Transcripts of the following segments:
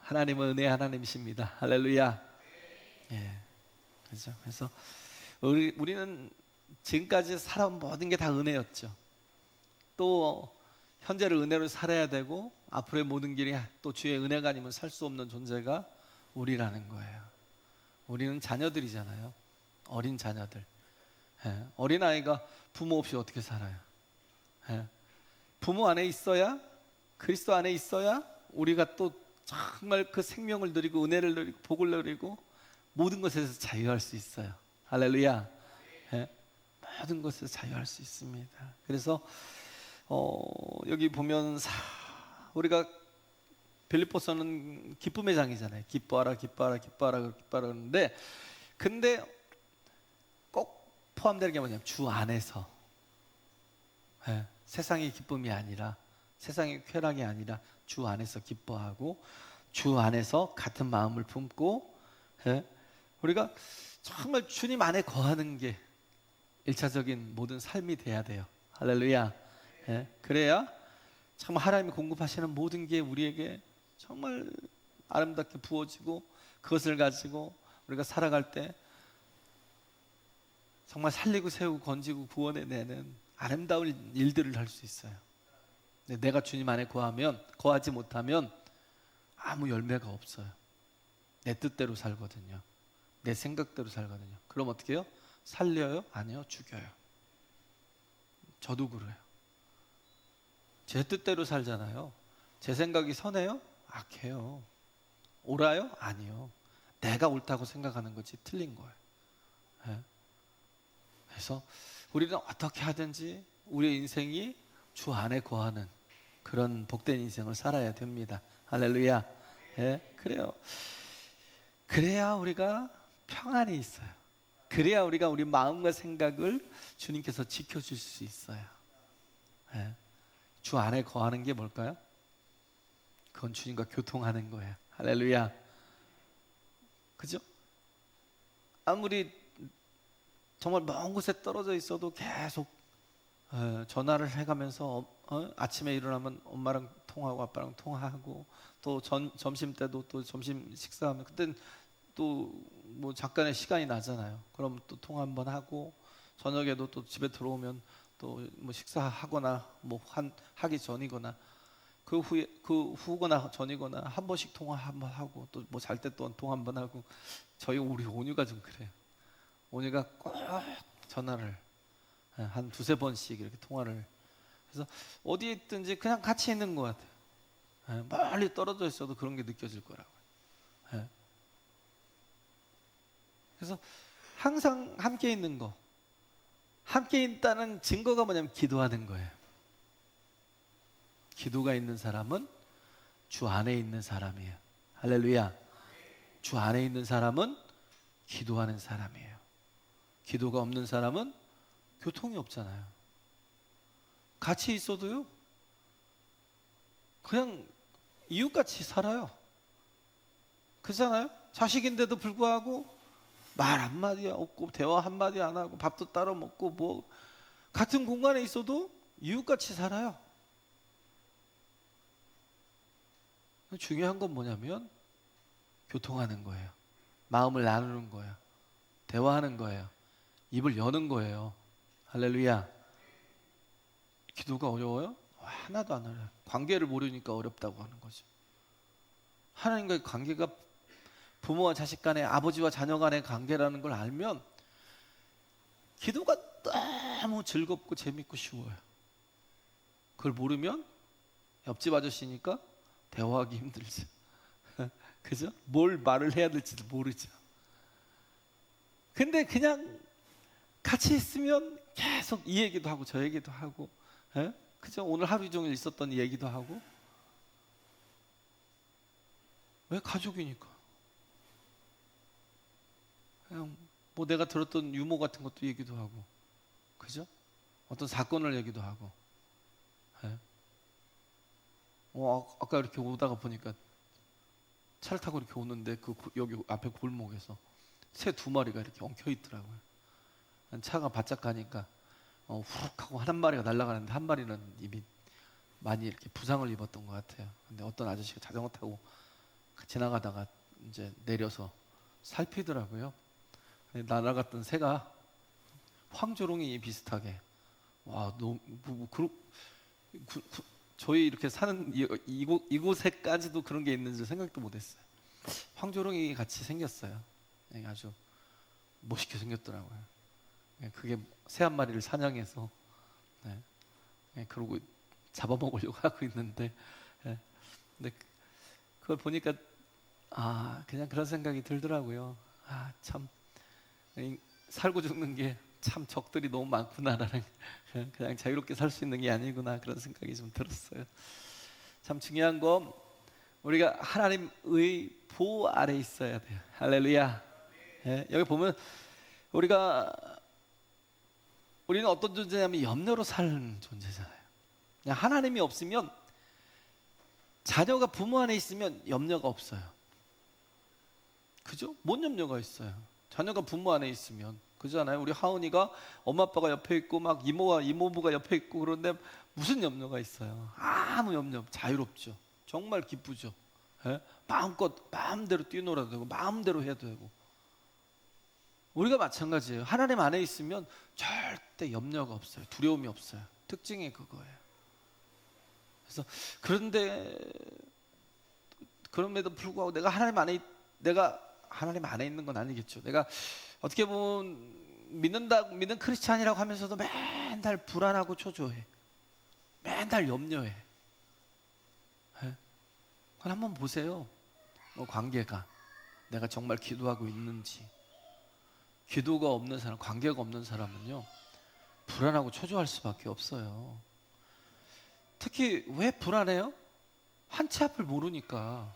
하나님은 은혜의 하나님이십니다. 할렐루야. 예, 그렇죠. 그래서 우리는 지금까지 살아온 모든 게 다 은혜였죠. 또 현재를 은혜로 살아야 되고 앞으로의 모든 길이 또 주의 은혜가 아니면 살 수 없는 존재가 우리라는 거예요. 우리는 자녀들이잖아요. 어린 자녀들. 예, 어린아이가 부모 없이 어떻게 살아요? 예, 부모 안에 있어야, 그리스도 안에 있어야 우리가 또 정말 그 생명을 누리고 은혜를 누리고 복을 누리고 모든 것에서 자유할 수 있어요. 할렐루야. 예, 모든 것에서 자유할 수 있습니다. 그래서 여기 보면 우리가 빌립보서는 기쁨의 장이잖아요. 기뻐하라 기뻐하라 기뻐하라 기뻐하라 그러는데, 근데 꼭 포함되는 게 뭐냐면 주 안에서. 예, 세상의 기쁨이 아니라, 세상의 쾌락이 아니라 주 안에서 기뻐하고 주 안에서 같은 마음을 품고, 예, 우리가 정말 주님 안에 거하는 게 1차적인 모든 삶이 돼야 돼요. 할렐루야. 예, 그래야 정말 하나님이 공급하시는 모든 게 우리에게 정말 아름답게 부어지고, 그것을 가지고 우리가 살아갈 때 정말 살리고 세우고 건지고 구원해내는 아름다운 일들을 할 수 있어요. 근데 내가 주님 안에 거하지 못하면 아무 열매가 없어요. 내 뜻대로 살거든요. 내 생각대로 살거든요. 그럼 어떻게 해요? 살려요? 아니요, 죽여요. 저도 그래요. 제 뜻대로 살잖아요. 제 생각이 선해요? 악해요. 옳아요? 아니요. 내가 옳다고 생각하는 거지 틀린 거예요. 네. 그래서 우리는 어떻게 하든지 우리의 인생이 주 안에 거하는 그런 복된 인생을 살아야 됩니다. 할렐루야. 네, 그래요. 그래야 우리가 평안이 있어요. 그래야 우리가 우리 마음과 생각을 주님께서 지켜줄 수 있어요. 네. 주 안에 거하는 게 뭘까요? 그건 주님과 교통하는 거예요. 할렐루야. 그죠? 아무리 정말 먼 곳에 떨어져 있어도 계속 전화를 해가면서 아침에 일어나면 엄마랑 통화하고 아빠랑 통화하고, 또 점심 때도 또 점심 식사하면 그땐 또 뭐 잠깐의 시간이 나잖아요. 그럼 또 통화 한번 하고, 저녁에도 또 집에 들어오면 또 뭐 식사하거나 뭐 하기 전이거나 그 후거나 전이거나 한 번씩 통화 한번 하고, 또 뭐 잘 때 또 통화 한번 하고. 우리 온유가 좀 그래요. 온유가 꼭 전화를 한 두세 번씩 이렇게 통화를 해서 어디에 있든지 그냥 같이 있는 것 같아요. 멀리 떨어져 있어도 그런 게 느껴질 거라고요. 그래서 항상 함께 있는 거, 함께 있다는 증거가 뭐냐면 기도하는 거예요. 기도가 있는 사람은 주 안에 있는 사람이에요. 할렐루야. 주 안에 있는 사람은 기도하는 사람이에요. 기도가 없는 사람은 교통이 없잖아요. 같이 있어도요, 그냥 이웃같이 살아요. 그렇잖아요? 자식인데도 불구하고 말 한마디 없고 대화 한마디 안 하고 밥도 따로 먹고 뭐 같은 공간에 있어도 이웃같이 살아요. 중요한 건 뭐냐면 교통하는 거예요. 마음을 나누는 거예요. 대화하는 거예요. 입을 여는 거예요. 할렐루야. 기도가 어려워요? 하나도 안 어려워요. 관계를 모르니까 어렵다고 하는 거죠. 하나님과의 관계가 부모와 자식 간의, 아버지와 자녀 간의 관계라는 걸 알면 기도가 너무 즐겁고 재밌고 쉬워요. 그걸 모르면 옆집 아저씨니까 대화하기 힘들죠. 그죠? 뭘 말을 해야 될지도 모르죠. 근데 그냥 같이 있으면 계속 이 얘기도 하고 저 얘기도 하고, 그죠? 오늘 하루 종일 있었던 얘기도 하고. 왜? 가족이니까. 그냥 뭐 내가 들었던 유머 같은 것도 얘기도 하고, 그죠? 어떤 사건을 얘기도 하고. 아까 이렇게 오다가 보니까 차를 타고 이렇게 오는데 여기 앞에 골목에서 새 2마리가 이렇게 엉켜 있더라고요. 차가 바짝 가니까 후룩 하고 한 마리가 날아가는데 한 마리는 이미 많이 이렇게 부상을 입었던 것 같아요. 근데 어떤 아저씨가 자전거 타고 지나가다가 이제 내려서 살피더라고요. 날아갔던 새가 황조롱이 비슷하게. 와, 너무 저희 이렇게 사는 이곳에까지도 그런 게 있는지 생각도 못했어요. 황조롱이 같이 생겼어요. 아주 멋있게 생겼더라고요. 그게 새 한 마리를 사냥해서 그러고 잡아먹으려고 하고 있는데, 근데 그걸 보니까 그냥 그런 생각이 들더라고요. 참 살고 죽는 게 참 적들이 너무 많구나라는, 그냥 자유롭게 살 수 있는 게 아니구나, 그런 생각이 좀 들었어요. 참 중요한 건 우리가 하나님의 보호 아래 있어야 돼요. 할렐루야. 여기 보면 우리는 어떤 존재냐면 염려로 사는 존재잖아요. 그냥 하나님이 없으면, 자녀가 부모 안에 있으면 염려가 없어요. 그죠? 뭔 염려가 있어요? 자녀가 부모 안에 있으면. 그잖아요. 우리 하은이가 엄마 아빠가 옆에 있고 막 이모와 이모부가 옆에 있고, 그런데 무슨 염려가 있어요? 아무 염려 없죠. 자유롭죠. 정말 기쁘죠. 마음껏 마음대로 뛰놀아도 되고 마음대로 해도 되고. 우리가 마찬가지예요. 하나님 안에 있으면 절대 염려가 없어요. 두려움이 없어요. 특징이 그거예요. 그래서 그럼에도 불구하고 내가 하나님 안에 있는 건 아니겠죠. 내가 어떻게 보면 믿는 크리스찬이라고 하면서도 맨날 불안하고 초조해. 맨날 염려해. 그건 한번 보세요. 관계가 내가 정말 기도하고 있는지. 기도가 없는 사람, 관계가 없는 사람은요, 불안하고 초조할 수밖에 없어요. 특히 왜 불안해요? 한 치 앞을 모르니까.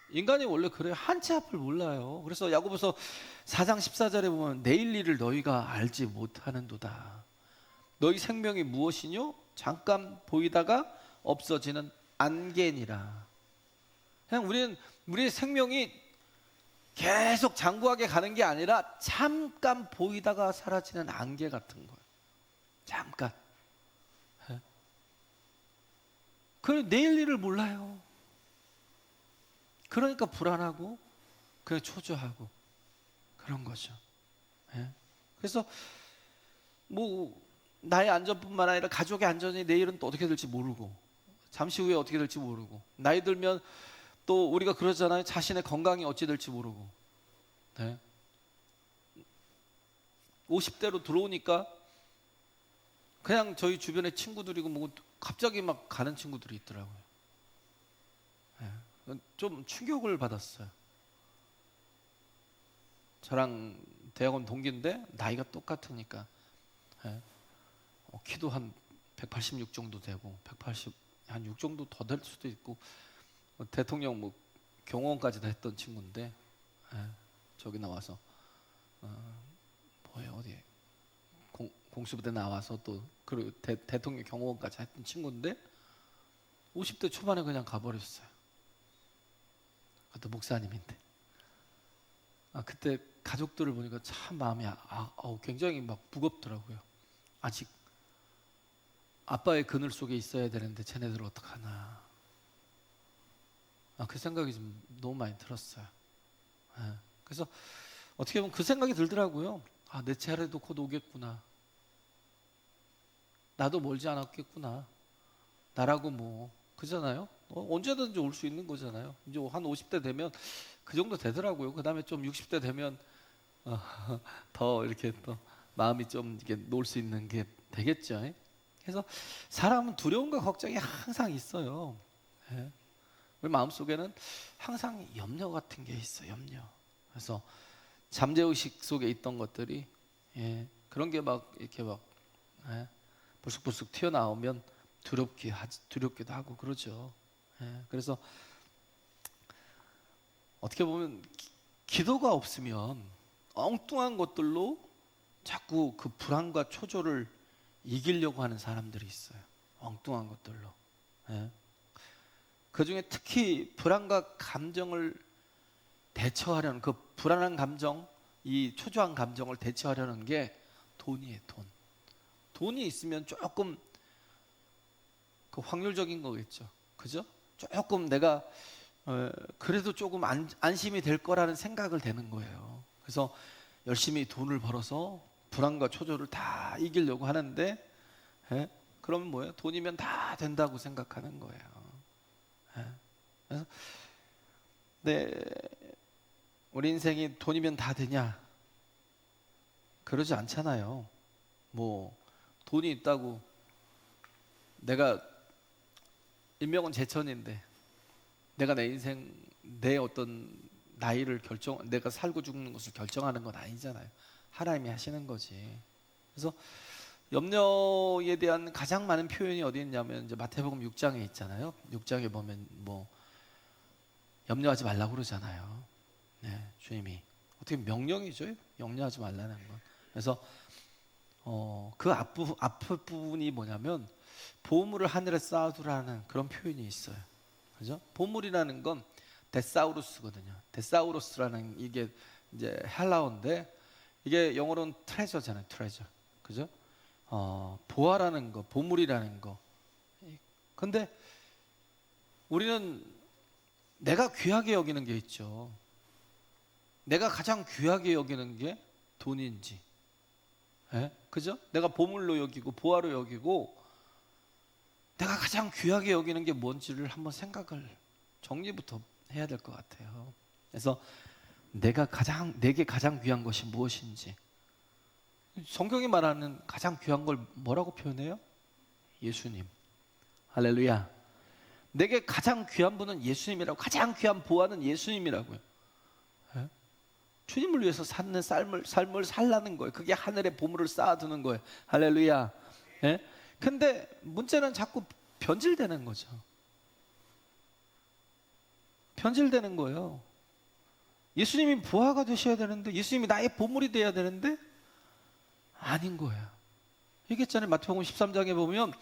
인간이 원래 그래요. 한 치 앞을 몰라요. 그래서 야고보서 4장 14절에 보면 내일 일을 너희가 알지 못하는도다. 너희 생명이 무엇이뇨? 잠깐 보이다가 없어지는 안개니라. 그냥 우리의 생명이 계속 장구하게 가는 게 아니라 잠깐 보이다가 사라지는 안개 같은 거예요. 잠깐. 그럼 내일 일을 몰라요. 그러니까 불안하고 그냥 초조하고 그런 거죠. 그래서 뭐 나의 안전뿐만 아니라 가족의 안전이 내일은 또 어떻게 될지 모르고, 잠시 후에 어떻게 될지 모르고, 나이 들면 또 우리가 그러잖아요. 자신의 건강이 어찌 될지 모르고. 50대로 들어오니까 그냥 저희 주변에 친구들이고 뭐 갑자기 막 가는 친구들이 있더라고요. 좀 충격을 받았어요. 저랑 대학원 동기인데 나이가 똑같으니까 키도 한 186 정도 되고, 180 한 6 정도 더 될 수도 있고, 대통령 뭐 경호원까지도 했던 친구인데, 저기 나와서 뭐예요, 어디 공수부대 나와서 또 그리고 대통령 경호원까지 했던 친구인데 50대 초반에 그냥 가버렸어요. 그것도 목사님인데. 그때 가족들을 보니까 참 마음이 굉장히 막 무겁더라고요. 아직 아빠의 그늘 속에 있어야 되는데 쟤네들 어떡하나. 그 생각이 좀 너무 많이 들었어요. 그래서 어떻게 보면 그 생각이 들더라고요. 내 차례도 곧 오겠구나. 나도 멀지 않았겠구나. 나라고 뭐 그잖아요. 언제든지 올 수 있는 거잖아요. 이제 한 50대 되면 그 정도 되더라고요. 그 다음에 좀 60대 되면 더 이렇게 또 마음이 좀 이렇게 놓을 수 있는 게 되겠죠. 그래서 사람은 두려움과 걱정이 항상 있어요. 우리 마음속에는 항상 염려 같은 게 있어요. 염려. 그래서 잠재의식 속에 있던 것들이 그런 게 막 이렇게 막 불쑥불쑥 튀어나오면 두렵기도 하고 그러죠. 그래서 어떻게 보면 기도가 없으면 엉뚱한 것들로 자꾸 그 불안과 초조를 이기려고 하는 사람들이 있어요. 엉뚱한 것들로. 그 중에 특히 불안과 감정을 대처하려는, 그 불안한 감정, 이 초조한 감정을 대처하려는 게 돈이에요. 돈이 있으면 조금 그 확률적인 거겠죠. 그죠? 조금 내가 그래도 조금 안심이 될 거라는 생각을 되는 거예요. 그래서 열심히 돈을 벌어서 불안과 초조를 다 이기려고 하는데, 그러면 뭐예요? 돈이면 다 된다고 생각하는 거예요. 그래서 우리 인생이 돈이면 다 되냐? 그러지 않잖아요. 뭐 돈이 있다고 내가 일명은 제천인데 내가 내 인생, 내 어떤 나이를 내가 살고 죽는 것을 결정하는 건 아니잖아요. 하나님이 하시는 거지. 그래서 염려에 대한 가장 많은 표현이 어디 있냐면 이제 마태복음 6장에 있잖아요. 6장에 보면 뭐 염려하지 말라고 그러잖아요. 주님이 어떻게 명령이죠? 염려하지 말라는 건. 그래서 그 앞부분이 뭐냐면 보물을 하늘에 쌓아두라는 그런 표현이 있어요. 그죠? 보물이라는 건 데사우루스거든요. 데사우루스라는 이게 이제 헬라어인데 이게 영어로는 트레저잖아요. 트레저. 그죠? 보화라는 거, 보물이라는 거. 근데 우리는 내가 귀하게 여기는 게 있죠. 내가 가장 귀하게 여기는 게 돈인지, 그죠? 내가 보물로 여기고 보화로 여기고 내가 가장 귀하게 여기는 게 뭔지를 한번 생각을 정리부터 해야 될 것 같아요. 그래서 내게 가장 귀한 것이 무엇인지, 성경이 말하는 가장 귀한 걸 뭐라고 표현해요? 예수님. 할렐루야. 내게 가장 귀한 분은 예수님이라고, 가장 귀한 보화는 예수님이라고요. 주님을 위해서 사는 삶을 살라는 거예요. 그게 하늘에 보물을 쌓아두는 거예요. 할렐루야. 근데 문제는 자꾸 변질되는 거죠. 변질되는 거예요. 예수님이 보화가 되셔야 되는데, 예수님이 나의 보물이 되어야 되는데 아닌 거예요. 얘기했잖아요. 마태복음 13장에 보면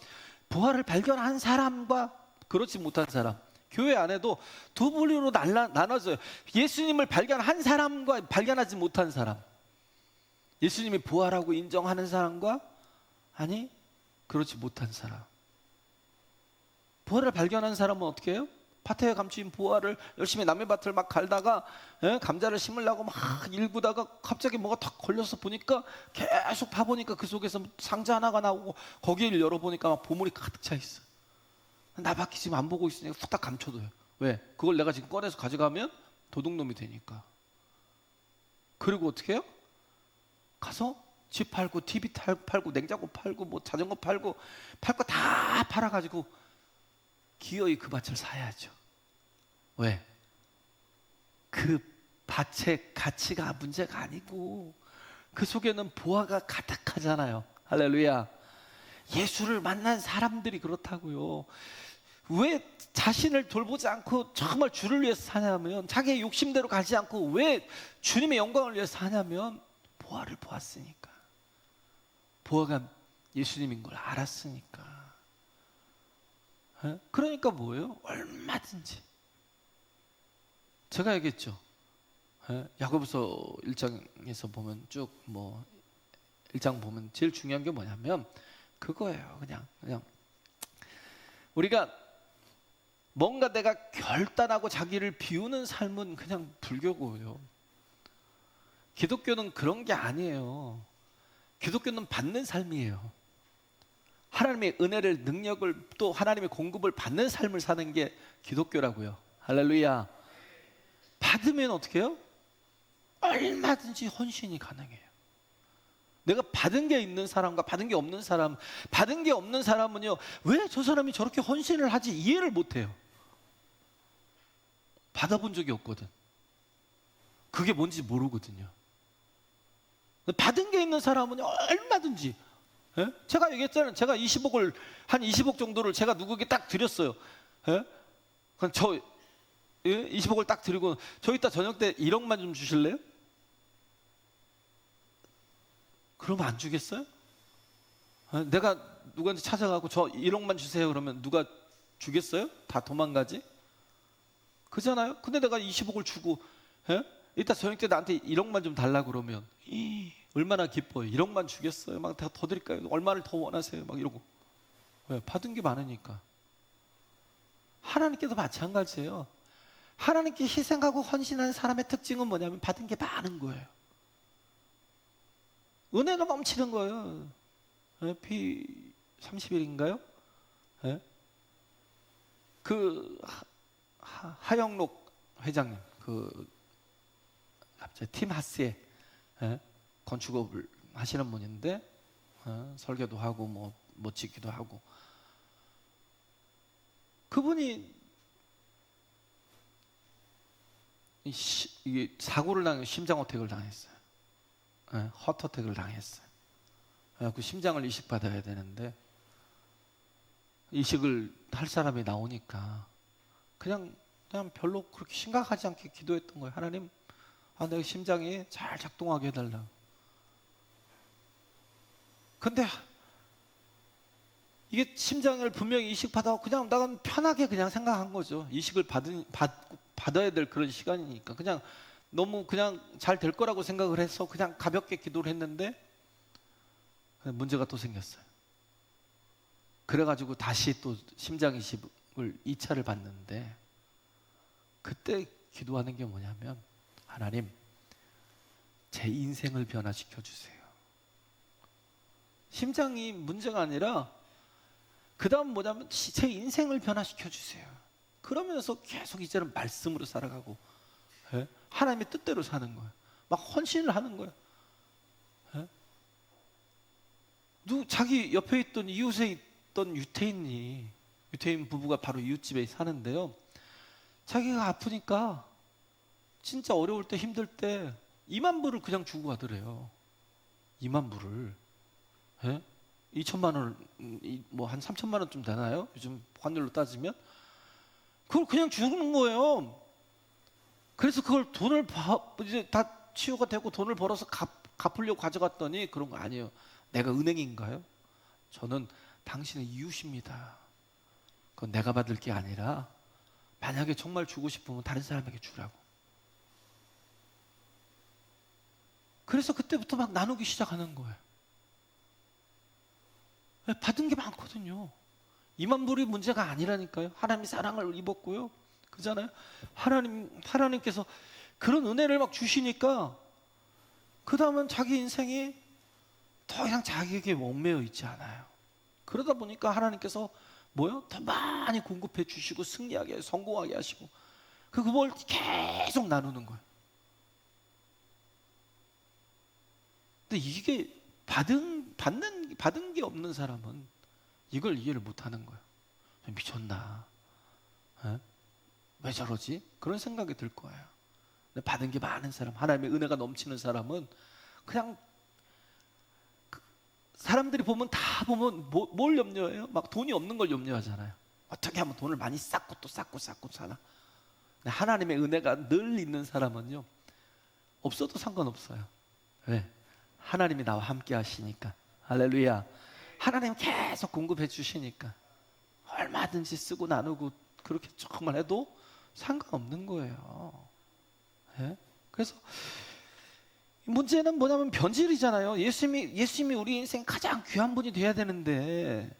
보화를 발견한 사람과 그렇지 못한 사람, 교회 안에도 두 분류로 나눠져요. 예수님을 발견한 사람과 발견하지 못한 사람, 예수님이 보화라고 인정하는 사람과 아니 그렇지 못한 사람. 보화를 발견한 사람은 어떻게 해요? 밭에 감추인 보화를 열심히 남의 밭을 막 갈다가 감자를 심으려고 막 일구다가 갑자기 뭐가 탁 걸려서 보니까, 계속 파보니까 그 속에서 상자 하나가 나오고 거기를 열어보니까 막 보물이 가득 차 있어. 나밖에 지금 안 보고 있으니까 후딱 감춰둬요. 왜? 그걸 내가 지금 꺼내서 가져가면 도둑놈이 되니까. 그리고 어떻게 해요? 가서 집 팔고 TV 팔고 냉장고 팔고 뭐 자전거 팔고 팔 거 다 팔아가지고 기어이 그 밭을 사야죠. 왜? 그 밭의 가치가 문제가 아니고 그 속에는 보화가 가득하잖아요. 할렐루야. 예수를 만난 사람들이 그렇다고요. 왜 자신을 돌보지 않고 정말 주를 위해서 사냐면, 자기의 욕심대로 가지 않고 왜 주님의 영광을 위해서 사냐면 보화를 보았으니까, 보화가 예수님인 걸 알았으니까. 그러니까 뭐예요? 얼마든지. 제가 얘기했죠. 야고보서 1장에서 보면 쭉 뭐 1장 보면 제일 중요한 게 뭐냐면 그거예요. 그냥 우리가 뭔가 내가 결단하고 자기를 비우는 삶은 그냥 불교고요. 기독교는 그런 게 아니에요. 기독교는 받는 삶이에요. 하나님의 은혜를, 능력을, 또 하나님의 공급을 받는 삶을 사는 게 기독교라고요. 할렐루야. 받으면 어떻게 해요? 얼마든지 헌신이 가능해요. 내가 받은 게 있는 사람과 받은 게 없는 사람, 받은 게 없는 사람은요, 왜 저 사람이 저렇게 헌신을 하지 이해를 못해요. 받아본 적이 없거든. 그게 뭔지 모르거든요. 받은 게 있는 사람은 얼마든지, 제가 얘기했잖아요. 제가 20억을, 한 20억 정도를 제가 누구에게 딱 드렸어요. 그럼 20억을 딱 드리고, 저 이따 저녁 때 1억만 좀 주실래요? 그러면 안 주겠어요? 내가 누구한테 찾아가고 저 1억만 주세요 그러면 누가 주겠어요? 다 도망가지? 그잖아요? 근데 내가 20억을 주고 이따 저녁 때 나한테 1억만 좀 달라고 그러면 얼마나 기뻐요. 1억만 주겠어요? 막 더 드릴까요? 얼마를 더 원하세요? 막 이러고. 왜? 받은 게 많으니까. 하나님께도 마찬가지예요. 하나님께 희생하고 헌신하는 사람의 특징은 뭐냐면 받은 게 많은 거예요. 은혜가 넘치는 거예요. P31인가요? 그 하영록 회장님, 그 갑자기 팀 하스의 건축업을 하시는 분인데 설계도 하고 뭐 짓기도 하고, 그분이 이게 사고를 심장 어택을 당했어요. 허트 어택을 당했어요. 그 심장을 이식 받아야 되는데 이식을 할 사람이 나오니까 그냥 별로 그렇게 심각하지 않게 기도했던 거예요. 하나님, 내 심장이 잘 작동하게 해달라. 근데 이게 심장을 분명히 이식 받아 그냥 나는 편하게 그냥 생각한 거죠. 이식을 받아야 될 그런 시간이니까 그냥 너무 그냥 잘 될 거라고 생각을 해서 그냥 가볍게 기도를 했는데 문제가 또 생겼어요. 그래가지고 다시 또 심장 이식을 2차를 받는데, 그때 기도하는 게 뭐냐면, 하나님, 제 인생을 변화시켜 주세요. 심장이 문제가 아니라 그 다음 뭐냐면 제 인생을 변화시켜 주세요. 그러면서 계속 이제는 말씀으로 살아가고 하나님의 뜻대로 사는 거예요. 막 헌신을 하는 거예요. 자기 옆에 있던 이웃에 있던 유태인 부부가 바로 이웃집에 사는데요. 자기가 아프니까 진짜 어려울 때 힘들 때 2만 불을 그냥 주고 가더래요. 2만 불을. 2천만 원, 뭐 한 3천만 원쯤 되나요? 요즘 환율로 따지면. 그걸 그냥 주는 거예요. 그래서 그걸 돈을 이제 다 치유가 되고 돈을 벌어서 갚으려고 가져갔더니 그런 거 아니에요. 내가 은행인가요? 저는 당신의 이웃입니다. 그건 내가 받을 게 아니라 만약에 정말 주고 싶으면 다른 사람에게 주라고. 그래서 그때부터 막 나누기 시작하는 거예요. 받은 게 많거든요. 2만 불이 문제가 아니라니까요. 하나님이 사랑을 입었고요. 그잖아요. 하나님께서 그런 은혜를 막 주시니까 그 다음은 자기 인생이 더 이상 자기에게 얽매여 있지 않아요. 그러다 보니까 하나님께서 더 많이 공급해 주시고 승리하게, 성공하게 하시고 그걸 계속 나누는 거예요. 근데 이게 받은 게 없는 사람은 이걸 이해를 못 하는 거예요. 미쳤나? 왜 저러지? 그런 생각이 들 거예요. 근데 받은 게 많은 사람, 하나님의 은혜가 넘치는 사람은 그냥 사람들이 다 보면 뭘 염려해요? 막 돈이 없는 걸 염려하잖아요. 어떻게 하면 돈을 많이 쌓고 또 쌓고 사나? 근데 하나님의 은혜가 늘 있는 사람은요, 없어도 상관없어요. 왜? 하나님이 나와 함께 하시니까. 할렐루야. 하나님 계속 공급해 주시니까 얼마든지 쓰고 나누고 그렇게 조금만 해도 상관없는 거예요. 그래서 문제는 뭐냐면 변질이잖아요. 예수님이 우리 인생 가장 귀한 분이 돼야 되는데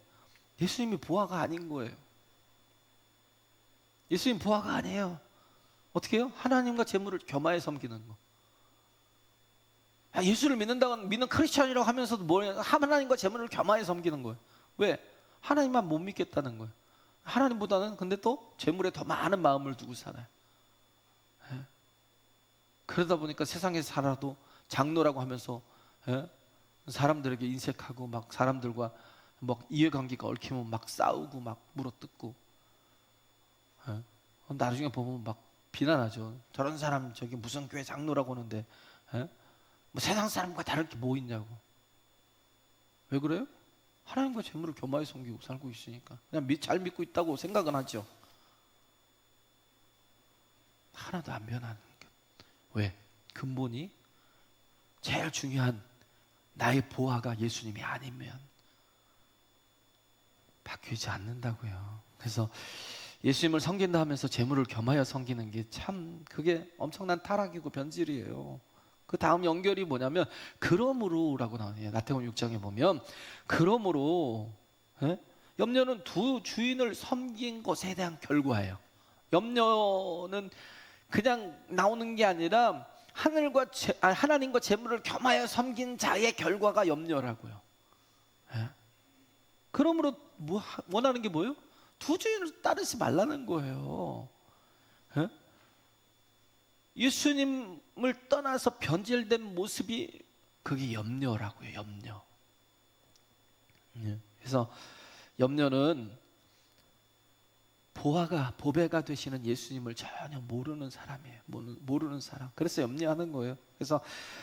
예수님이 보화가 아닌 거예요. 예수님 보화가 아니에요. 어떻게 해요? 하나님과 재물을 겸하여 섬기는 거. 예수를 믿는 크리스천이라고 하면서도 뭐예요? 하나님과 재물을 겸하여 섬기는 거예요. 왜? 하나님만 못 믿겠다는 거예요. 하나님보다는 근데 또 재물에 더 많은 마음을 두고 살아요. 그러다 보니까 세상에서 살아도 장로라고 하면서 사람들에게 인색하고 막 사람들과 막 이해관계가 얽히면 막 싸우고 막 물어뜯고 나중에 보면 막 비난하죠. 저런 사람 저기 무슨 교회 장로라고 하는데 뭐 세상 사람과 다를 게 뭐 있냐고. 왜 그래요? 하나님과 재물을 겸하여 섬기고 살고 있으니까 그냥 잘 믿고 있다고 생각은 하죠. 하나도 안 변하는 게. 왜? 근본이 제일 중요한 나의 보화가 예수님이 아니면 바뀌지 않는다고요. 그래서 예수님을 섬긴다 하면서 재물을 겸하여 섬기는 게 참 그게 엄청난 타락이고 변질이에요. 그 다음 연결이 뭐냐면 그러므로라고 나와요. 마태복음 6장에 보면 그러므로 염려는 두 주인을 섬긴 것에 대한 결과예요. 염려는 그냥 나오는 게 아니라 하나님과 재물을 겸하여 섬긴 자의 결과가 염려라고요. 예? 그러므로 원하는 게 뭐예요? 두 주인을 따르지 말라는 거예요. 예? 예수님을 떠나서 변질된 모습이 그게 염려라고요. 염려. 예. 그래서 염려는 보배가 되시는 예수님을 전혀 모르는 사람이에요. 모르는 사람. 그래서 염려하는 거예요. 그래서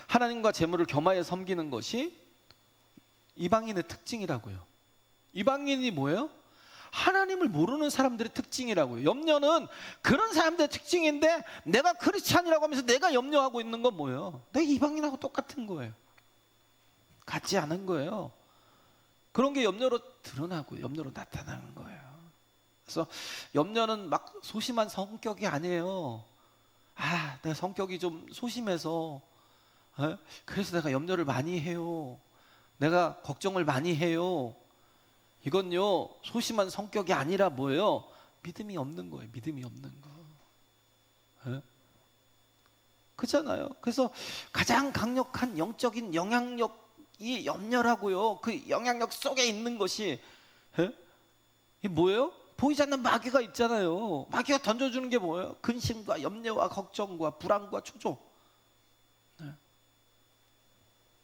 하나님과 재물을 겸하여 섬기는 것이 이방인의 특징이라고요. 이방인이 뭐예요? 하나님을 모르는 사람들의 특징이라고요. 염려는 그런 사람들의 특징인데, 내가 크리스찬이라고 하면서 내가 염려하고 있는 건 뭐예요? 내가 이방인하고 똑같은 거예요. 같지 않은 거예요. 그런 게 염려로 드러나고 염려로 나타나는 거예요. 그래서 염려는 막 소심한 성격이 아니에요. 내가 성격이 좀 소심해서 그래서 내가 염려를 많이 해요. 내가 걱정을 많이 해요. 이건요, 소심한 성격이 아니라 뭐예요? 믿음이 없는 거예요. 믿음이 없는 거. 그렇잖아요. 그래서 가장 강력한 영적인 영향력이 염려라고요. 그 영향력 속에 있는 것이 이 뭐예요? 보이지 않는 마귀가 있잖아요. 마귀가 던져주는 게 뭐예요? 근심과 염려와 걱정과 불안과 초조.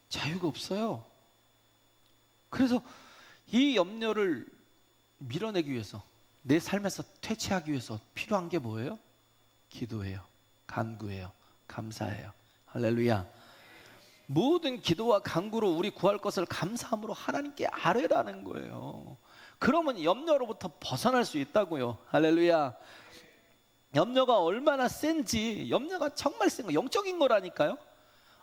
자유가 없어요. 그래서 이 염려를 밀어내기 위해서, 내 삶에서 퇴치하기 위해서 필요한 게 뭐예요? 기도예요. 간구예요. 감사해요. 할렐루야. 모든 기도와 간구로 우리 구할 것을 감사함으로 하나님께 아뢰라는 거예요. 그러면 염려로부터 벗어날 수 있다고요. 할렐루야. 염려가 얼마나 센지, 염려가 정말 센 거, 영적인 거라니까요.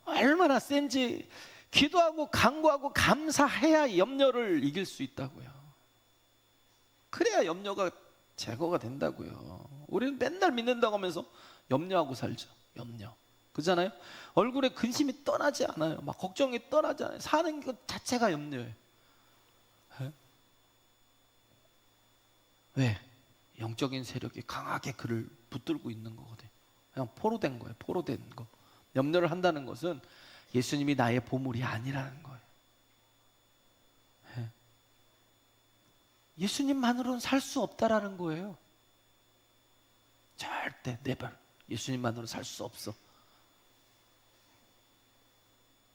얼마나 센지 기도하고 간구하고 감사해야 염려를 이길 수 있다고요. 그래야 염려가 제거가 된다고요. 우리는 맨날 믿는다고 하면서 염려하고 살죠. 염려. 그잖아요. 얼굴에 근심이 떠나지 않아요. 막 걱정이 떠나지 않아요. 사는 것 자체가 염려예요. 왜? 영적인 세력이 강하게 그를 붙들고 있는 거거든요. 그냥 포로된 거예요. 포로된 거. 염려를 한다는 것은 예수님이 나의 보물이 아니라는 거예요. 예수님만으로는 살 수 없다라는 거예요. 절대 never. 예수님만으로는 살 수 없어.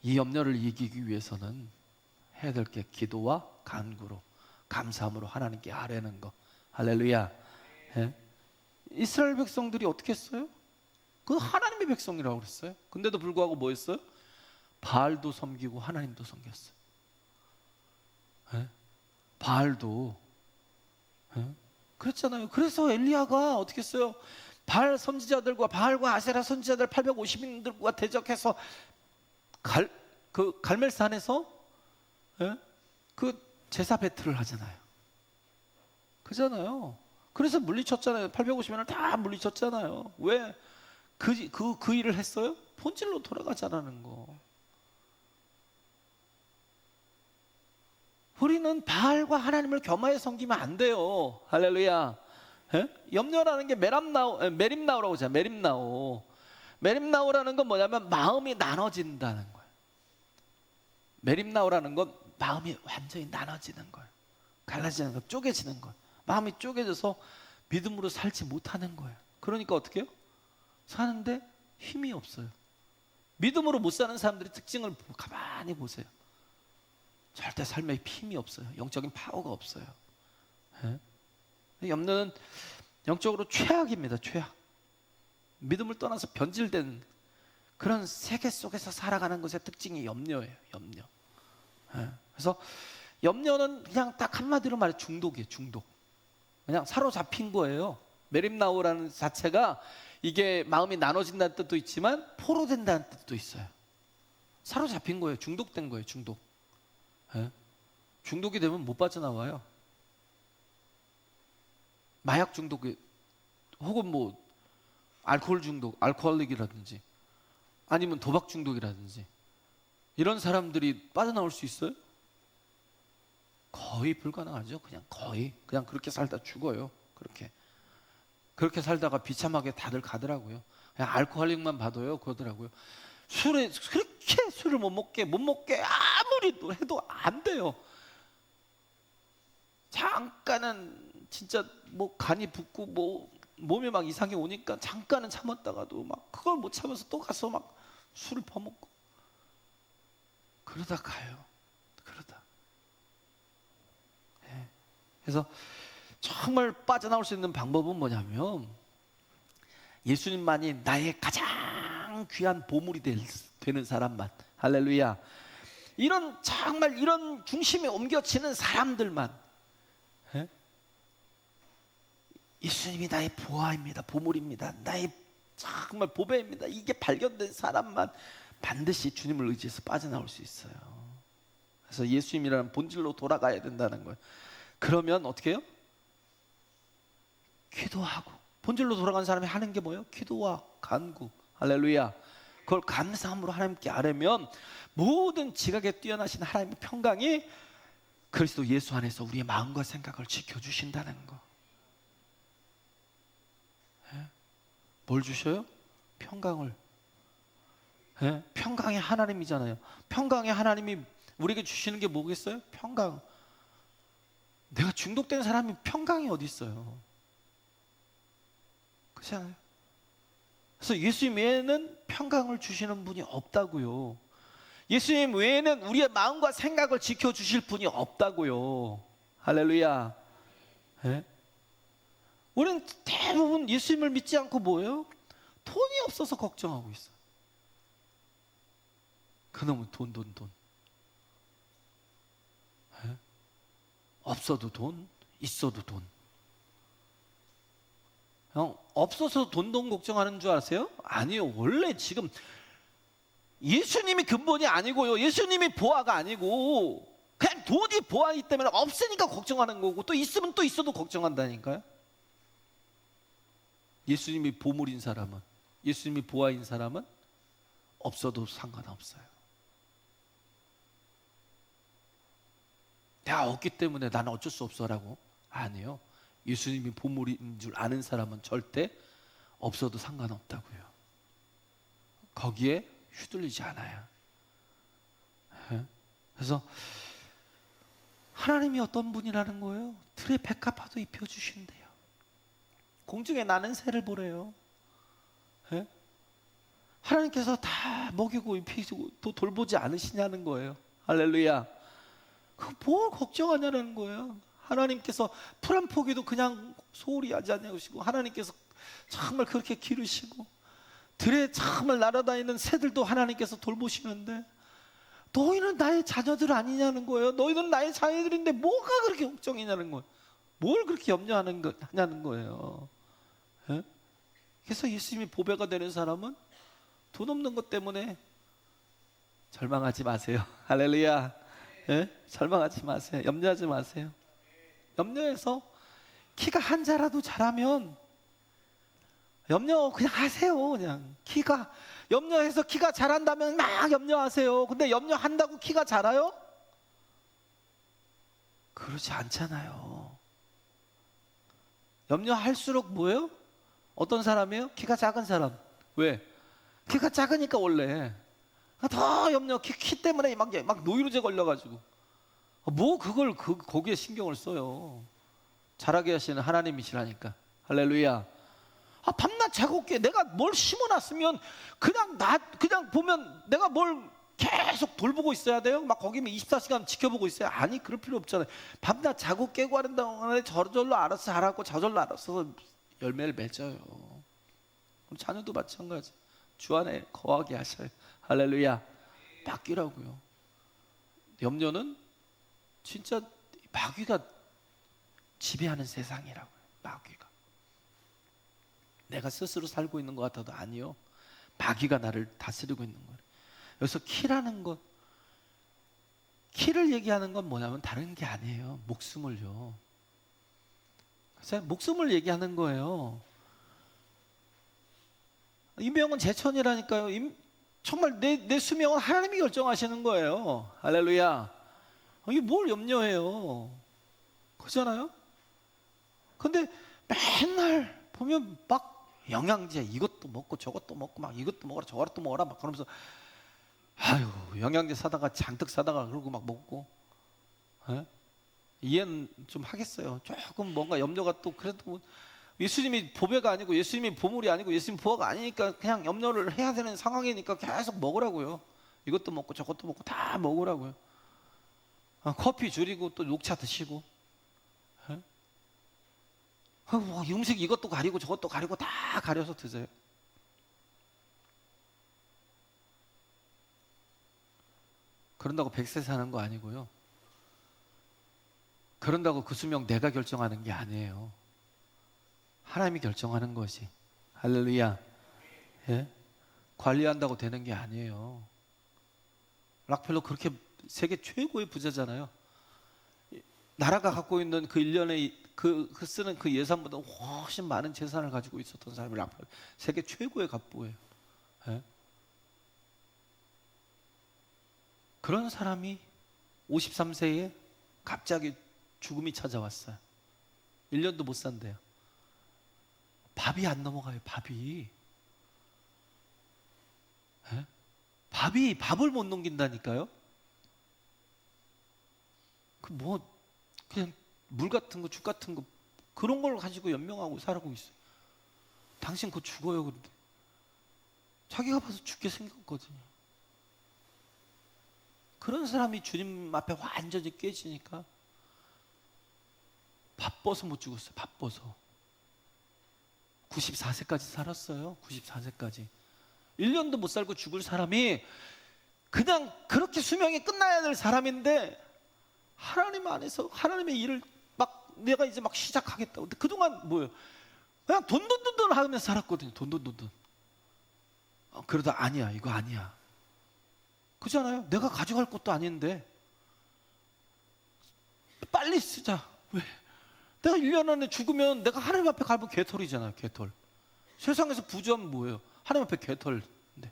이 염려를 이기기 위해서는 해야 될 게 기도와 간구로, 감사함으로 하나님께 아뢰는 거. 할렐루야. 이스라엘 백성들이 어떻게 했어요? 그 하나님의 백성이라고 그랬어요. 근데도 불구하고 뭐 했어요? 바알도 섬기고 하나님도 섬겼어요. 바알도 그랬잖아요. 그래서 엘리야가 어떻게 했어요? 바알 선지자들과 바알과 아세라 선지자들 850인들과 대적해서 갈멜산에서 그 제사 배틀을 하잖아요. 그잖아요. 그래서 물리쳤잖아요. 850명을 다 물리쳤잖아요. 왜? 그 일을 했어요? 본질로 돌아가자라는 거. 우리는 바알과 하나님을 겸하여 섬기면 안 돼요. 할렐루야. 염려라는 게 메림나오라고 하잖아요. 메림나오. 메림나오라는 건 뭐냐면 마음이 나눠진다는 거예요. 메림나오라는 건 마음이 완전히 나눠지는 거예요. 갈라지는 거, 쪼개지는 거예요. 마음이 쪼개져서 믿음으로 살지 못하는 거예요. 그러니까 어떻게 해요? 사는데 힘이 없어요. 믿음으로 못 사는 사람들의 특징을 가만히 보세요. 절대 삶에 힘이 없어요. 영적인 파워가 없어요. 염려는 영적으로 최악입니다. 최악. 믿음을 떠나서 변질된 그런 세계 속에서 살아가는 것의 특징이 염려예요. 염려. 그래서 염려는 그냥 딱 한마디로 말해 중독이에요. 중독. 그냥 사로잡힌 거예요. 메림나오라는 자체가 이게 마음이 나눠진다는 뜻도 있지만 포로된다는 뜻도 있어요. 사로잡힌 거예요. 중독된 거예요. 중독. 중독이 되면 못 빠져나와요. 마약 중독 혹은 뭐 알코올 중독, 알코올릭이라든지 아니면 도박 중독이라든지 이런 사람들이 빠져나올 수 있어요? 거의 불가능하죠. 그냥 거의 그냥 그렇게 살다 죽어요. 그렇게 그렇게 살다가 비참하게 다들 가더라고요. 그냥 알코올릭만 봐도요 그러더라고요. 그렇게 술을 못 먹게 아무리 해도 안 돼요. 잠깐은 진짜 뭐 간이 붓고 뭐 몸에 막 이상이 오니까 잠깐은 참았다가도 막 그걸 못 참아서 또 가서 막 술을 퍼먹고 그러다 가요. 그러다. 네. 그래서 정말 빠져나올 수 있는 방법은 뭐냐면 예수님만이 나의 가장 귀한 보물이 되는 사람만, 할렐루야. 정말 이런 중심에 옮겨지는 사람들만, 예? 예수님이 나의 보아입니다, 보물입니다, 나의 정말 보배입니다, 이게 발견된 사람만 반드시 주님을 의지해서 빠져나올 수 있어요. 그래서 예수님이라는 본질로 돌아가야 된다는 거예요. 그러면 어떻게 해요? 기도하고. 본질로 돌아간 사람이 하는 게 뭐예요? 기도와 간구. 할렐루야. 그걸 감사함으로 하나님께 아뢰면 모든 지각에 뛰어나신 하나님의 평강이 그리스도 예수 안에서 우리의 마음과 생각을 지켜주신다는 거. 예? 뭘 주셔요? 평강을. 예? 평강의 하나님이잖아요. 평강의 하나님이 우리에게 주시는 게 뭐겠어요? 평강. 내가 중독된 사람이 평강이 어디 있어요? 그렇지 않아요? 그래서 예수님 외에는 평강을 주시는 분이 없다고요. 예수님 외에는 우리의 마음과 생각을 지켜주실 분이 없다고요. 할렐루야. 네? 우리는 대부분 예수님을 믿지 않고 뭐예요? 돈이 없어서 걱정하고 있어요. 그놈은 돈. 네? 없어도 돈, 있어도 돈. 형, 없어서 돈 걱정하는 줄 아세요? 아니요. 원래 지금 예수님이 근본이 아니고요. 예수님이 보아가 아니고 그냥 돈이 보아이기 때문에 없으니까 걱정하는 거고 또 있으면 또 있어도 걱정한다니까요. 예수님이 보물인 사람은, 예수님이 보아인 사람은 없어도 상관없어요. 내가 없기 때문에 나는 어쩔 수 없어라고? 아니요. 예수님이 보물인 줄 아는 사람은 절대 없어도 상관없다고요. 거기에 휘둘리지 않아요. 그래서 하나님이 어떤 분이라는 거예요? 들의 백합화도 입혀주신대요. 공중에 나는 새를 보래요. 하나님께서 다 먹이고 입히고 또 돌보지 않으시냐는 거예요. 할렐루야. 뭘 걱정하냐는 거예요. 하나님께서 풀 한 포기도 그냥 소홀히 하지 않으시고 하나님께서 정말 그렇게 기르시고 들에 정말 날아다니는 새들도 하나님께서 돌보시는데 너희는 나의 자녀들 아니냐는 거예요. 너희는 나의 자녀들인데 뭐가 그렇게 걱정이냐는 거예요. 뭘 그렇게 염려하냐는 거예요. 예? 그래서 예수님이 보배가 되는 사람은 돈 없는 것 때문에 절망하지 마세요. 할렐루야. 예? 절망하지 마세요. 염려하지 마세요. 염려해서 키가 한 자라도 자라면 염려 그냥 하세요. 그냥 염려해서 키가 자란다면 막 염려하세요. 근데 염려한다고 키가 자라요? 그러지 않잖아요. 염려할수록 뭐예요? 어떤 사람이에요? 키가 작은 사람. 왜? 키가 작으니까 원래 더 염려. 키 때문에 막 노이로제 걸려가지고 뭐 그걸 거기에 신경을 써요. 자라게 하시는 하나님이시라니까. 할렐루야. 밤낮 자고게 내가 뭘 심어놨으면 그냥 보면 내가 뭘 계속 돌보고 있어야 돼요? 막 거기면 24시간 지켜보고 있어요? 아니, 그럴 필요 없잖아요. 밤낮 자고 깨고 하는 동안에 저절로 알아서 자라고 저절로 알아서 열매를 맺어요. 그럼 자녀도 마찬가지. 주 안에 거하게 하셔요. 할렐루야. 맡기라고요. 염려는 진짜 마귀가 지배하는 세상이라고요. 마귀가. 내가 스스로 살고 있는 것 같아도 아니요. 마귀가 나를 다스리고 있는 거예요. 여기서 키라는 것, 키를 얘기하는 건 뭐냐면 다른 게 아니에요. 목숨을요. 그래서 목숨을 얘기하는 거예요. 이명은 제천이라니까요. 정말 내 수명은 하나님이 결정하시는 거예요. 할렐루야. 이게 뭘 염려해요? 그렇잖아요? 근데 맨날 보면 막 영양제 이것도 먹고 저것도 먹고 막 이것도 먹어라 저것도 먹어라 막 그러면서 아유 영양제 사다가 잔뜩 사다가 그러고 막 먹고. 예? 이해는 좀 하겠어요. 조금 뭔가 염려가 또 그래도 뭐 예수님이 보배가 아니고 예수님이 보물이 아니고 예수님 보화가 아니니까 그냥 염려를 해야 되는 상황이니까 계속 먹으라고요. 이것도 먹고 저것도 먹고 다 먹으라고요. 커피 줄이고 또 녹차 드시고. 예? 뭐 음식 이것도 가리고 저것도 가리고 다 가려서 드세요. 그런다고 100세 사는 거 아니고요. 그런다고 그 수명 내가 결정하는 게 아니에요. 하나님이 결정하는 것이. 할렐루야. 예? 관리한다고 되는 게 아니에요. 락펠러 그렇게 세계 최고의 부자잖아요. 나라가 갖고 있는 그 1년에 그 쓰는 그 예산보다 훨씬 많은 재산을 가지고 있었던 사람이 락펠러. 세계 최고의 갑부예요. 예? 그런 사람이 53세에 갑자기 죽음이 찾아왔어요. 1년도 못 산대요. 밥이 안 넘어가요. 밥이. 에? 밥을 못 넘긴다니까요. 그 뭐 그냥 물 같은 거, 죽 같은 거 그런 걸 가지고 연명하고 살고 있어요. 당신 그거 죽어요. 그런데 자기가 봐서 죽게 생겼거든요. 그런 사람이 주님 앞에 완전히 깨지니까 바빠서 못 죽었어요. 바빠서. 94세까지 살았어요. 94세까지. 1년도 못 살고 죽을 사람이 그냥 그렇게 수명이 끝나야 될 사람인데 하나님 안에서 하나님의 일을 막 내가 이제 막 시작하겠다고. 근데 그동안 뭐예요? 그냥 돈돈돈돈 하면서 살았거든요. 돈돈돈돈. 그러다 아니야. 이거 아니야. 그잖아요. 내가 가져갈 것도 아닌데 빨리 쓰자. 왜? 내가 1년 안에 죽으면 내가 하나님 앞에 갈면 개털이잖아요. 개털. 세상에서 부자면 뭐예요? 하나님 앞에 개털인데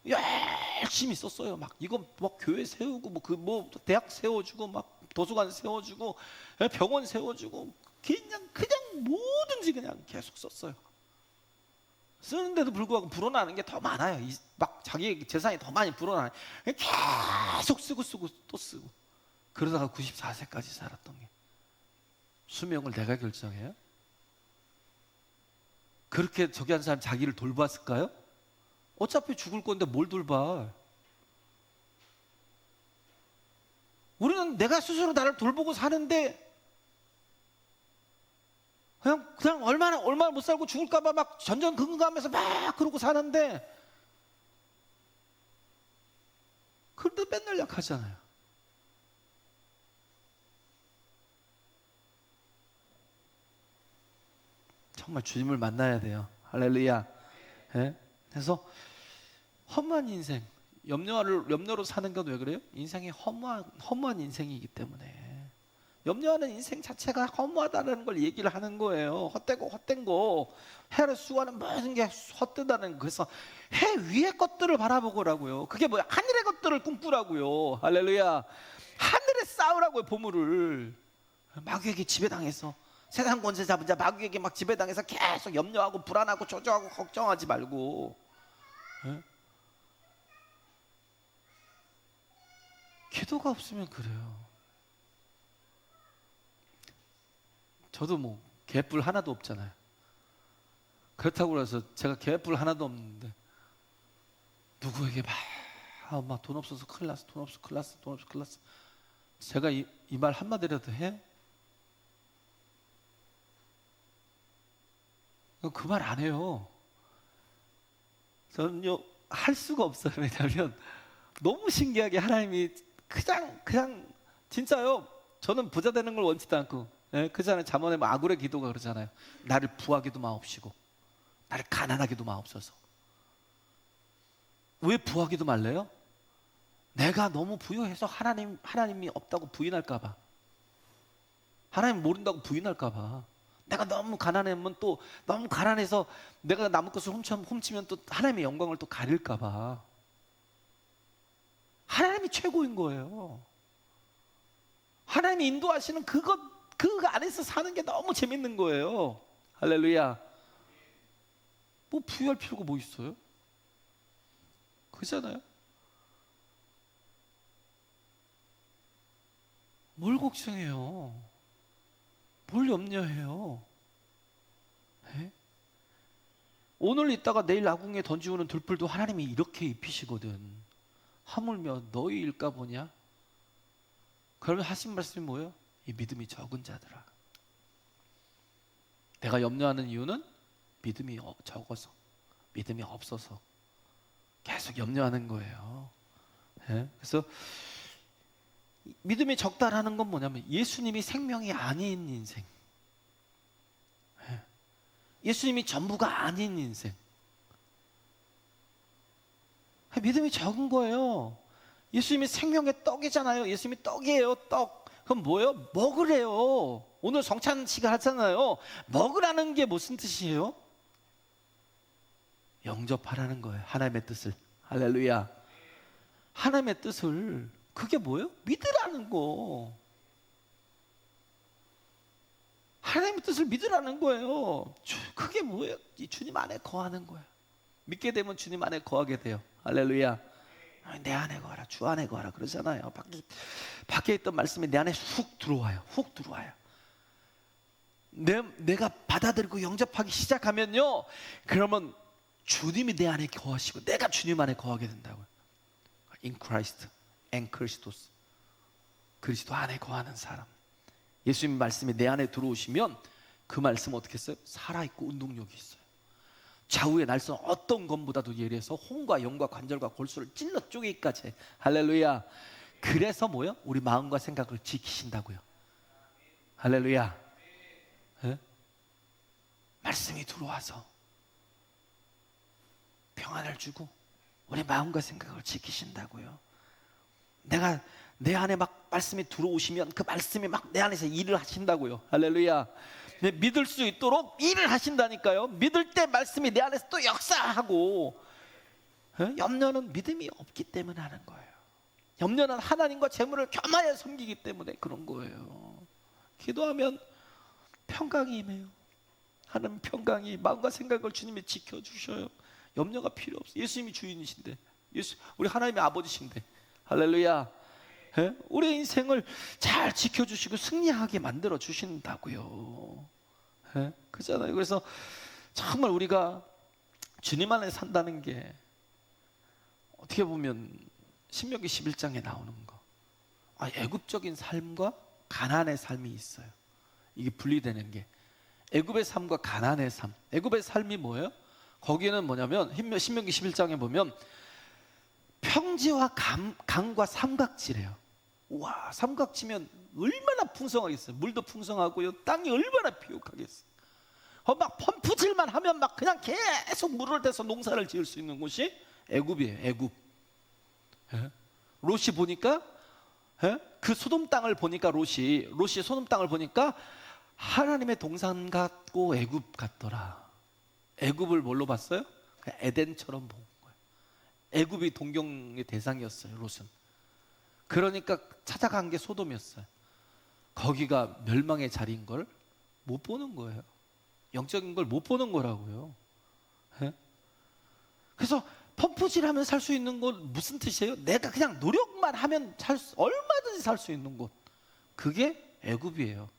열심히 썼어요. 막 이거 막 교회 세우고 뭐 대학 세워주고 막 도서관 세워주고 병원 세워주고 그냥 뭐든지 그냥 계속 썼어요. 쓰는데도 불구하고 불어나는 게 더 많아요. 막 자기 재산이 더 많이 불어나요. 계속 쓰고 또 쓰고. 그러다가 94세까지 살았던 게. 수명을 내가 결정해요? 그렇게 저기 한 사람 자기를 돌봤을까요? 어차피 죽을 건데 뭘 돌봐? 우리는 내가 스스로 나를 돌보고 사는데 그냥 얼마나 못 살고 죽을까봐 막 전전긍긍하면서 막 그러고 사는데 그런데 맨날 약하잖아요. 정말 주님을 만나야 돼요. 할렐루야. 예? 그래서 허무한 인생, 염려로 사는 건 왜 그래요? 인생이 허무한 인생이기 때문에. 염려하는 인생 자체가 허무하다는 걸 얘기를 하는 거예요. 헛된 거. 해를 수고하는 모든 게 헛되다는 거. 그래서 해 위의 것들을 바라보고라고요. 그게 뭐야? 하늘의 것들을 꿈꾸라고요. 할렐루야. 하늘에 쌓으라고요. 보물을. 마귀에게 지배당해서 세상 권세 잡은 자 마귀에게 막 지배당해서 계속 염려하고 불안하고 조조하고 걱정하지 말고. 에? 기도가 없으면 그래요. 저도 뭐 개뿔 하나도 없잖아요. 그렇다고 해서 제가 개뿔 하나도 없는데 누구에게 막 돈 없어서 큰일 났어. 돈 없어 큰일 났어. 돈 없어 큰일 났어. 제가 이 말 한마디라도 해? 그 말 안 해요. 저는요 할 수가 없어요. 왜냐하면 너무 신기하게 하나님이 그냥 진짜요. 저는 부자 되는 걸 원치도 않고 그전에 잠언에 아굴의 기도가 그러잖아요. 나를 부하게도 마옵시고 나를 가난하게도 마옵소서. 왜 부하게도 말래요? 내가 너무 부유해서 하나님이 없다고 부인할까봐. 하나님 모른다고 부인할까봐. 내가 너무 가난하면 또 너무 가난해서 내가 남의 것을 훔치면 또 하나님의 영광을 또 가릴까봐. 하나님이 최고인 거예요. 하나님이 인도하시는 그 안에서 사는 게 너무 재밌는 거예요. 할렐루야. 뭐 부유할 필요가 뭐 있어요? 그잖아요. 뭘 걱정해요? 뭘 염려해요? 에? 오늘 있다가 내일 아궁이에 던지우는 들풀도 하나님이 이렇게 입히시거든. 하물며 너희 일까 보냐? 그러면 하신 말씀이 뭐예요? 이 믿음이 적은 자들아. 내가 염려하는 이유는 믿음이 적어서, 믿음이 없어서 계속 염려하는 거예요. 예? 그래서 믿음이 적다라는 건 뭐냐면 예수님이 생명이 아닌 인생, 예? 예수님이 전부가 아닌 인생, 믿음이 적은 거예요. 예수님이 생명의 떡이잖아요. 예수님이 떡이에요. 떡. 그럼 뭐예요? 먹으래요. 오늘 성찬식을 하잖아요. 먹으라는 게 무슨 뜻이에요? 영접하라는 거예요. 하나님의 뜻을. 할렐루야. 하나님의 뜻을. 그게 뭐예요? 믿으라는 거. 하나님의 뜻을 믿으라는 거예요. 그게 뭐예요? 이 주님 안에 거하는 거예요. 믿게 되면 주님 안에 거하게 돼요. 할렐루야. 내 안에 거하라, 주 안에 거하라 그러잖아요. 밖에 있던 말씀이 내 안에 훅 들어와요. 훅 들어와요. 내가 받아들이고 영접하기 시작하면요, 그러면 주님이 내 안에 거하시고 내가 주님 안에 거하게 된다고요. In Christ, en Christus. 그리스도 안에 거하는 사람. 예수님 말씀이 내 안에 들어오시면 그 말씀은 어떻게 했어요? 살아있고 운동력이 있어요. 좌우의 날선 어떤 것보다도 예리해서 혼과 영과 관절과 골수를 찔러 쪼개기까지. 할렐루야. 그래서 뭐요? 우리 마음과 생각을 지키신다고요. 할렐루야. 네? 말씀이 들어와서 평안을 주고 우리 마음과 생각을 지키신다고요. 내가 내 안에 막 말씀이 들어오시면 그 말씀이 막 내 안에서 일을 하신다고요. 할렐루야. 믿을 수 있도록 일을 하신다니까요. 믿을 때 말씀이 내 안에서 또 역사하고. 염려는 믿음이 없기 때문에 하는 거예요. 염려는 하나님과 재물을 겸하여 섬기기 때문에 그런 거예요. 기도하면 평강이 임해요. 하나님 평강이 마음과 생각을 주님이 지켜주셔요. 염려가 필요 없어요. 예수님이 주인이신데, 우리 하나님의 아버지신데. 할렐루야. 우리 인생을 잘 지켜주시고 승리하게 만들어 주신다고요. 그렇잖아요. 그래서 정말 우리가 주님 안에 산다는 게 어떻게 보면 신명기 11장에 나오는 거, 애굽적인 삶과 가나안의 삶이 있어요. 이게 분리되는 게 애굽의 삶과 가나안의 삶. 애굽의 삶이 뭐예요? 거기는 뭐냐면 신명기 11장에 보면 평지와 강과 삼각지래요. 와, 삼각지면 얼마나 풍성하겠어요. 물도 풍성하고요, 땅이 얼마나 비옥하겠어요. 막 펌프질만 하면 막 그냥 계속 물을 대서 농사를 지을 수 있는 곳이 애굽이에요. 애굽. 롯이 보니까, 그 소돔 땅을 보니까 롯이 소돔 땅을 보니까 하나님의 동산 같고 애굽 같더라. 애굽을 뭘로 봤어요? 에덴처럼 본 거예요. 애굽이 동경의 대상이었어요. 롯은. 그러니까 찾아간 게 소돔이었어요. 거기가 멸망의 자리인 걸 못 보는 거예요. 영적인 걸 못 보는 거라고요. 그래서 펌프질하면 살 수 있는 곳 무슨 뜻이에요? 내가 그냥 노력만 하면 얼마든지 살 수 있는 곳. 그게 애굽이에요.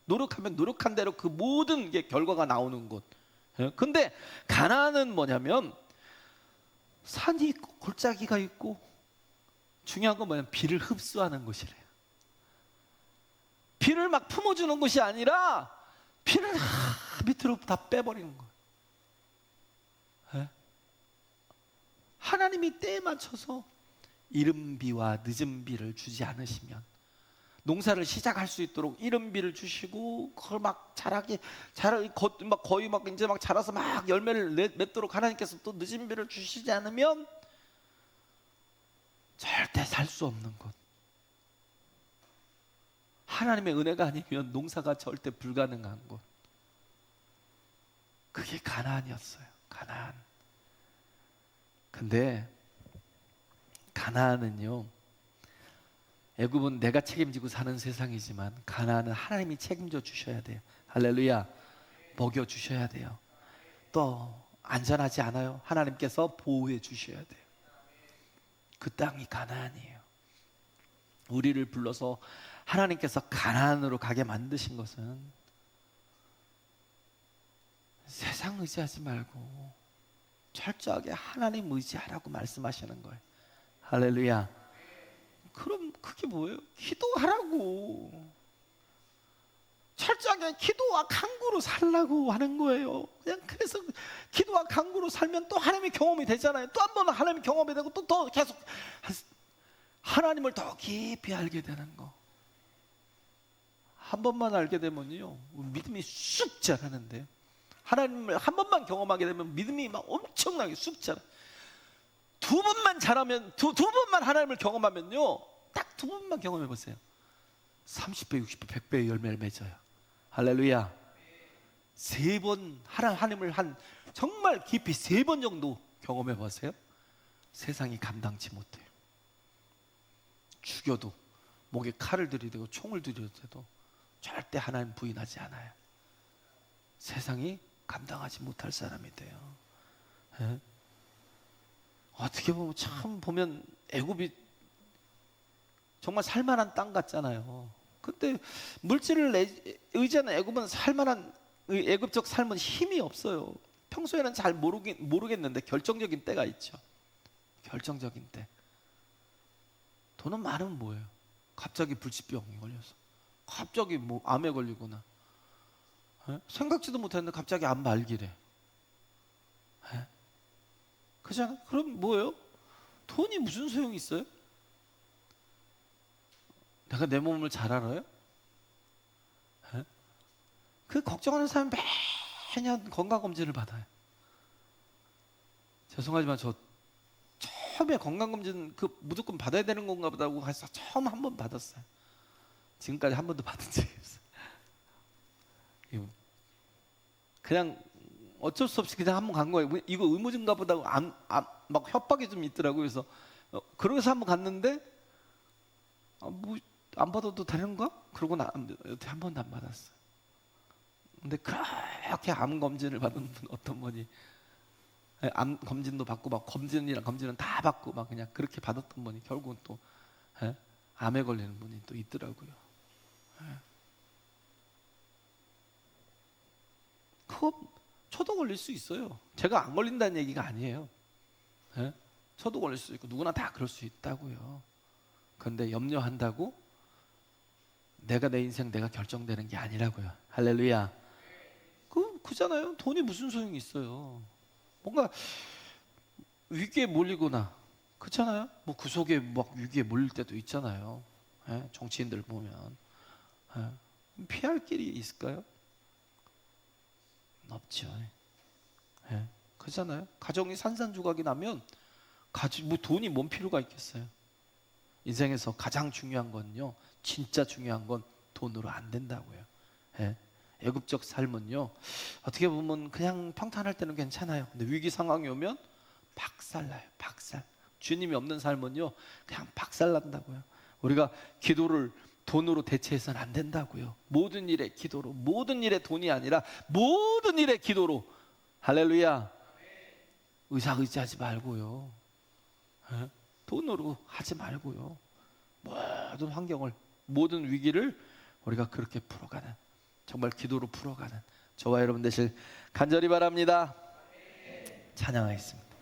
노력하면 노력한 대로 그 모든 게 결과가 나오는 곳. 근데 가나안은 뭐냐면 산이 있고 골짜기가 있고, 중요한 건 뭐냐면 비를 흡수하는 곳이래요. 비를 막 품어주는 곳이 아니라 비를 밑으로 다 빼버리는 거예요. 하나님이 때에 맞춰서 이른 비와 늦은 비를 주지 않으시면 농사를 시작할 수 있도록 이른 비를 주시고, 그걸 막 거의 막 이제 막 자라서 막 열매를 맺도록 하나님께서 또 늦은 비를 주시지 않으면 절대 살 수 없는 것. 하나님의 은혜가 아니면 농사가 절대 불가능한 곳. 그게 가나안이었어요. 가나안. 근데 가나안은요, 애굽은 내가 책임지고 사는 세상이지만 가나안은 하나님이 책임져 주셔야 돼요. 할렐루야. 먹여주셔야 돼요. 또 안전하지 않아요. 하나님께서 보호해 주셔야 돼요. 그 땅이 가나안이에요. 우리를 불러서 하나님께서 가나안으로 가게 만드신 것은 세상 의지하지 말고 철저하게 하나님 의지하라고 말씀하시는 거예요. 할렐루야. 그럼 그게 뭐예요? 기도하라고. 철저하게 기도와 간구로 살라고 하는 거예요. 그냥 그래서 기도와 간구로 살면 또 하나님의 경험이 되잖아요. 또 한 번 하나님의 경험이 되고 또 더 계속 하나님을 더 깊이 알게 되는 거. 한 번만 알게 되면요 믿음이 쑥 자라는데, 하나님을 한 번만 경험하게 되면 믿음이 막 엄청나게 쑥 자라. 두 번만 잘하면 두 번만 하나님을 경험하면요, 딱 두 번만 경험해 보세요. 30배, 60배, 100배의 열매를 맺어요. 할렐루야. 세 번 하나님을 정말 깊이 세 번 정도 경험해 보세요. 세상이 감당치 못해요. 죽여도, 목에 칼을 들이대고 총을 들이대도 절대 하나님 부인하지 않아요. 세상이 감당하지 못할 사람이 돼요. 예? 어떻게 보면 참 보면 애굽이 정말 살만한 땅 같잖아요. 근데 물질을 의지하는 애굽은 살만한, 애굽적 삶은 힘이 없어요. 평소에는 잘 모르겠는데 결정적인 때가 있죠. 결정적인 때. 돈은 많으면 뭐예요? 갑자기 불치병이 걸려서, 갑자기 뭐 암에 걸리거나, 생각지도 못했는데 갑자기 암 말기래. 그잖아요. 그럼 뭐예요? 돈이 무슨 소용이 있어요? 내가 내 몸을 잘 알아요? 그 걱정하는 사람 매년 건강검진을 받아요. 죄송하지만 저 처음에 건강검진 그 무조건 받아야 되는 건가 보다고 해서 처음 한 번 받았어요. 지금까지 한 번도 받은 적이 없어요. 그냥 어쩔 수 없이 그냥 한 번 간 거예요. 이거 의무진가 보다고 막 협박이 좀 있더라고요. 그래서 그러고서 한 번 갔는데 뭐 안 받아도 되는가? 그러고 여태 한 번도 안 받았어요. 근데 그렇게 암 검진을 받은 어떤 분이, 암 검진도 받고 막 검진이랑 검진은 다 받고 막 그냥 그렇게 받았던 분이 결국은 또 암에 걸리는 분이 또 있더라고요. 그거 저도 걸릴 수 있어요. 제가 안 걸린다는 얘기가 아니에요. 저도 걸릴 수 있고 누구나 다 그럴 수 있다고요. 그런데 염려한다고 내가 내 인생 내가 결정되는 게 아니라고요. 할렐루야. 그잖아요. 돈이 무슨 소용이 있어요. 뭔가 위기에 몰리거나, 그렇잖아요. 뭐 구속에 막 위기에 몰릴 때도 있잖아요. 정치인들 보면 피할 길이 있을까요? 없죠. 그렇잖아요. 가정이 산산조각이 나면 뭐 돈이 뭔 필요가 있겠어요. 인생에서 가장 중요한 건요, 진짜 중요한 건 돈으로 안 된다고요. 애굽적 삶은요, 어떻게 보면 그냥 평탄할 때는 괜찮아요. 근데 위기 상황이 오면 박살나요. 박살. 주님이 없는 삶은요, 그냥 박살난다고요. 우리가 기도를 돈으로 대체해서는 안 된다고요. 모든 일에 기도로, 모든 일에 돈이 아니라 모든 일에 기도로. 할렐루야. 의지하지 말고요. 돈으로 하지 말고요. 모든 환경을, 모든 위기를 우리가 그렇게 풀어가는, 정말 기도로 풀어가는 저와 여러분 되실 간절히 바랍니다. 찬양하겠습니다.